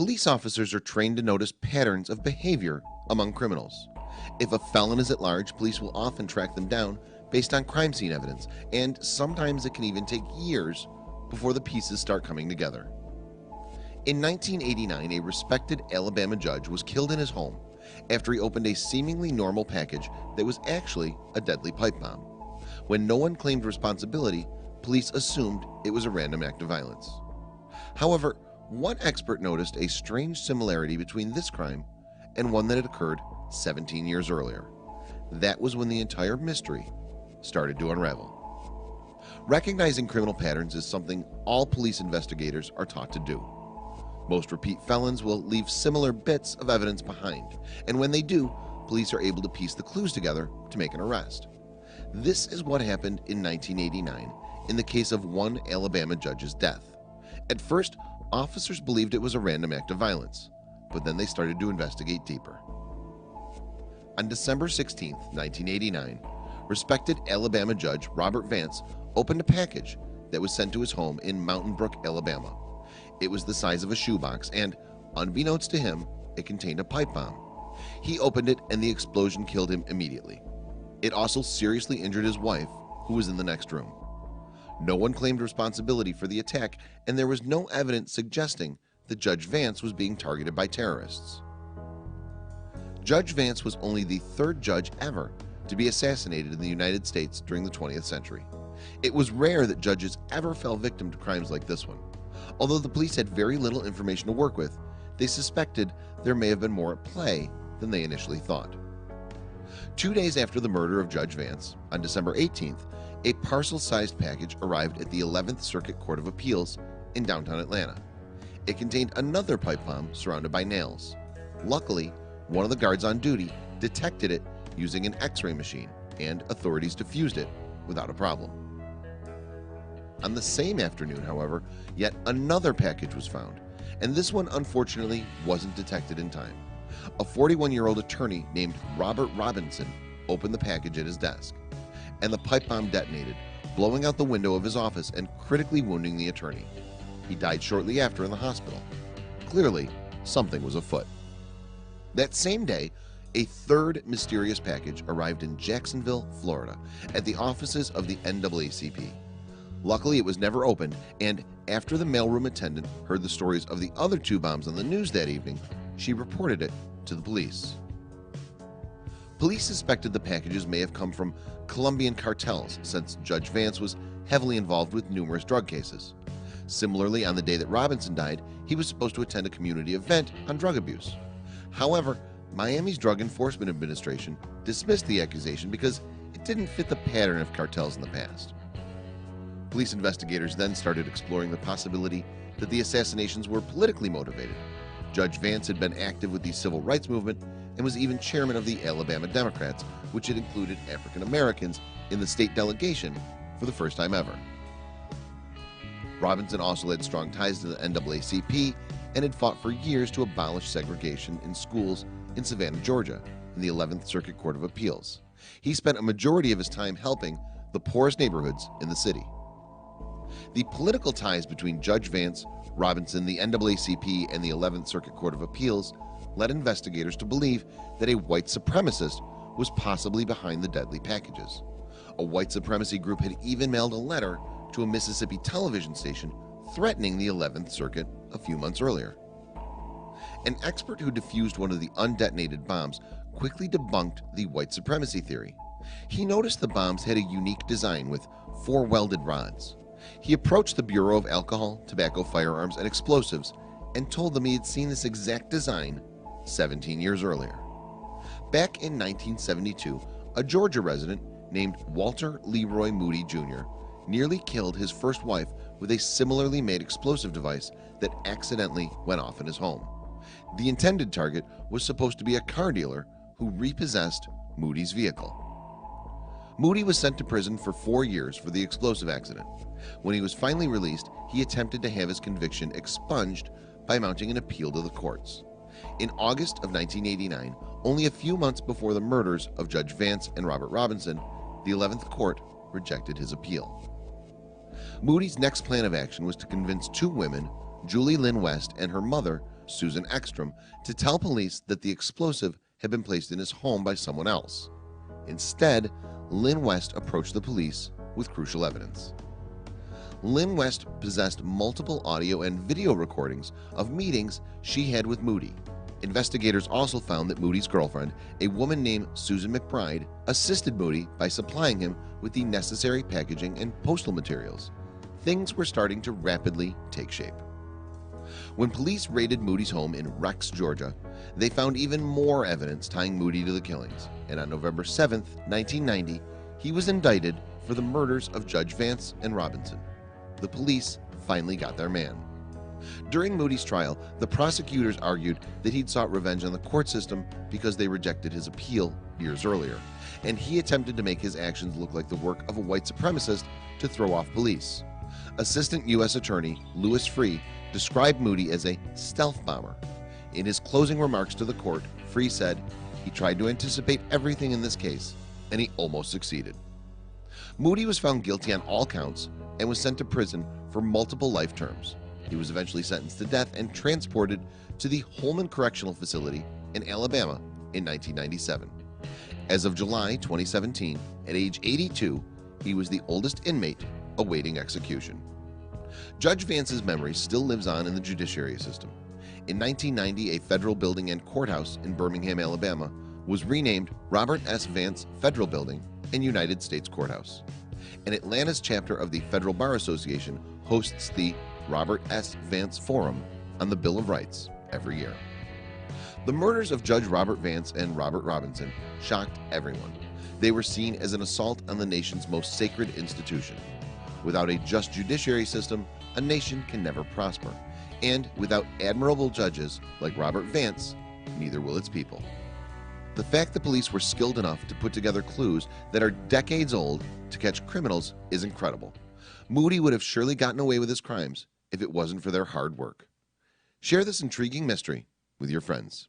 Police officers are trained to notice patterns of behavior among criminals. If a felon is at large, police will often track them down based on crime scene evidence, and sometimes it can even take years before the pieces start coming together. In 1989, a respected Alabama judge was killed in his home after he opened a seemingly normal package that was actually a deadly pipe bomb. When no one claimed responsibility, police assumed it was a random act of violence. However, one expert noticed a strange similarity between this crime and one that had occurred 17 years earlier. That was when the entire mystery started to unravel. Recognizing criminal patterns is something all police investigators are taught to do. Most repeat felons will leave similar bits of evidence behind, and when they do, police are able to piece the clues together to make an arrest. This is what happened in 1989 in the case of one Alabama judge's death. At first, officers believed it was a random act of violence, but then they started to investigate deeper. On December 16, 1989, respected Alabama judge Robert Vance opened a package that was sent to his home in Mountain Brook, Alabama. It was the size of a shoebox, and unbeknownst to him, it contained a pipe bomb. He opened it, and the explosion killed him immediately. It also seriously injured his wife, who was in the next room. No one claimed responsibility for the attack, and there was no evidence suggesting that Judge Vance was being targeted by terrorists. Judge Vance was only the third judge ever to be assassinated in the United States during the 20th century. It was rare that judges ever fell victim to crimes like this one. Although the police had very little information to work with, they suspected there may have been more at play than they initially thought. 2 days after the murder of Judge Vance, on December 18th, a parcel-sized package arrived at the 11th Circuit Court of Appeals in downtown Atlanta. It contained another pipe bomb surrounded by nails. Luckily, one of the guards on duty detected it using an X-ray machine, and authorities defused it without a problem. On the same afternoon, however, yet another package was found, and this one unfortunately wasn't detected in time. A 41-year-old attorney named Robert Robinson opened the package at his desk, and the pipe bomb detonated, blowing out the window of his office and critically wounding the attorney. He died shortly after in the hospital. Clearly, something was afoot. That same day, a third mysterious package arrived in Jacksonville, Florida, at the offices of the NAACP. Luckily, it was never opened, and after the mailroom attendant heard the stories of the other two bombs on the news that evening, she reported it to the police. Police suspected the packages may have come from Colombian cartels, since Judge Vance was heavily involved with numerous drug cases. Similarly, on the day that Robinson died, he was supposed to attend a community event on drug abuse. However, Miami's Drug Enforcement Administration dismissed the accusation because it didn't fit the pattern of cartels in the past. Police investigators then started exploring the possibility that the assassinations were politically motivated. Judge Vance had been active with the civil rights movement and was even chairman of the Alabama Democrats, which had included African Americans in the state delegation for the first time ever. Robinson also had strong ties to the NAACP and had fought for years to abolish segregation in schools in Savannah, Georgia, in the 11th Circuit Court of Appeals. He spent a majority of his time helping the poorest neighborhoods in the city. The political ties between Judge Vance, Robinson, the NAACP, and the 11th Circuit Court of Appeals led investigators to believe that a white supremacist was possibly behind the deadly packages. A white supremacy group had even mailed a letter to a Mississippi television station threatening the 11th Circuit a few months earlier. An expert who defused one of the undetonated bombs quickly debunked the white supremacy theory. He noticed the bombs had a unique design with 4 welded rods. He approached the Bureau of Alcohol, Tobacco, Firearms, and Explosives and told them he had seen this exact design 17 years earlier. Back in 1972, a Georgia resident named Walter Leroy Moody Jr. nearly killed his first wife with a similarly made explosive device that accidentally went off in his home. The intended target was supposed to be a car dealer who repossessed Moody's vehicle. Moody was sent to prison for 4 years for the explosive accident. When he was finally released, he attempted to have his conviction expunged by mounting an appeal to the courts. In August of 1989, only a few months before the murders of Judge Vance and Robert Robinson, the 11th Court rejected his appeal. Moody's next plan of action was to convince 2 women, Julie Lynn West and her mother, Susan Ekstrom, to tell police that the explosive had been placed in his home by someone else. Instead, Lynn West approached the police with crucial evidence. Lynn West possessed multiple audio and video recordings of meetings she had with Moody. Investigators also found that Moody's girlfriend, a woman named Susan McBride, assisted Moody by supplying him with the necessary packaging and postal materials. Things were starting to rapidly take shape. When police raided Moody's home in Rex, Georgia, they found even more evidence tying Moody to the killings, and on November 7, 1990, he was indicted for the murders of Judge Vance and Robinson. The police finally got their man. During Moody's trial, the prosecutors argued that he'd sought revenge on the court system because they rejected his appeal years earlier, and he attempted to make his actions look like the work of a white supremacist to throw off police. Assistant U.S. Attorney Louis Freeh described Moody as a stealth bomber. In his closing remarks to the court, Freeh said he tried to anticipate everything in this case, and he almost succeeded. Moody was found guilty on all counts and was sent to prison for multiple life terms. He was eventually sentenced to death and transported to the Holman Correctional Facility in Alabama in 1997. As of July 2017, at age 82, he was the oldest inmate awaiting execution. Judge Vance's memory still lives on in the judiciary system. In 1990, a federal building and courthouse in Birmingham, Alabama was renamed Robert S. Vance Federal Building and United States Courthouse. And Atlanta's chapter of the Federal Bar Association hosts the Robert S. Vance Forum on the Bill of Rights every year. The murders of Judge Robert Vance and Robert Robinson shocked everyone. They were seen as an assault on the nation's most sacred institution. Without a just judiciary system, a nation can never prosper. And without admirable judges like Robert Vance, neither will its people. The fact the police were skilled enough to put together clues that are decades old to catch criminals is incredible. Moody would have surely gotten away with his crimes if it wasn't for their hard work. Share this intriguing mystery with your friends.